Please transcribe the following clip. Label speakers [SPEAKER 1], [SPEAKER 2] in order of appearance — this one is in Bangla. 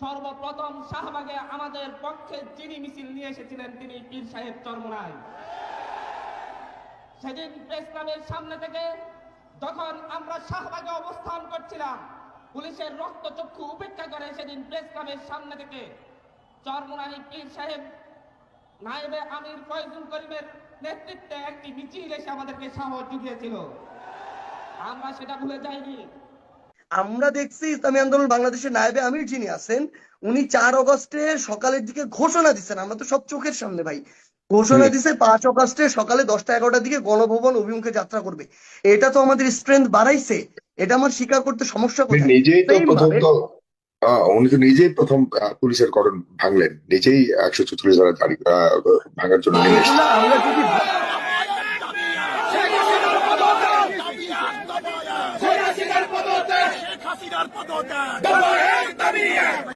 [SPEAKER 1] সর্বপ্রথম শাহবাগে আমাদের পক্ষে যিনি মিছিল নিয়ে এসেছিলেন তিনি পীর সাহেব চরমোনাই। সেদিন প্রেস ক্লাবের সামনে থেকে যখন আমরা শাহবাগে অবস্থান করছিলাম, পুলিশের রক্তচক্ষু উপেক্ষা করে সেদিন প্রেস ক্লাবের সামনে থেকে চরমোনাই পীর সাহেব নায়েবে আমির ফয়জুল করিমের নেতৃত্বে একটি মিছিল এসে আমাদেরকে সাহস জুগিয়েছিল। আমরা সেটা ভুলে যাইনি।
[SPEAKER 2] আমরা দেখছি ইসলামী আন্দোলন বাংলাদেশের নায়েবে আমির যিনি আছেন উনি 4 অগস্টে সকালের দিকে ঘোষণা দিচ্ছেন, আমরা তো সব চোখের সামনে ভাই, ঘোষণা দিছে 5 অগস্টে সকালে 10টা-11টার দিকে গণভবন অভিমুখে যাত্রা করবে। এটা তো আমাদের স্ট্রেংথ বাড়াইছে, এটা আমার স্বীকার করতে সমস্যা কোথায়?
[SPEAKER 3] নিজেই তো প্রথম
[SPEAKER 2] সেইভাবে
[SPEAKER 3] তো উনি তো নিজেই প্রথম পুলিশের কর্ডন ভাঙলেন, নিজেই 144 ধারা জারি ভাঙার জন্য নেমে এসেছেন।
[SPEAKER 2] এগুলা আমরা যদি
[SPEAKER 4] শেখ হাসিনার পদত্যাগ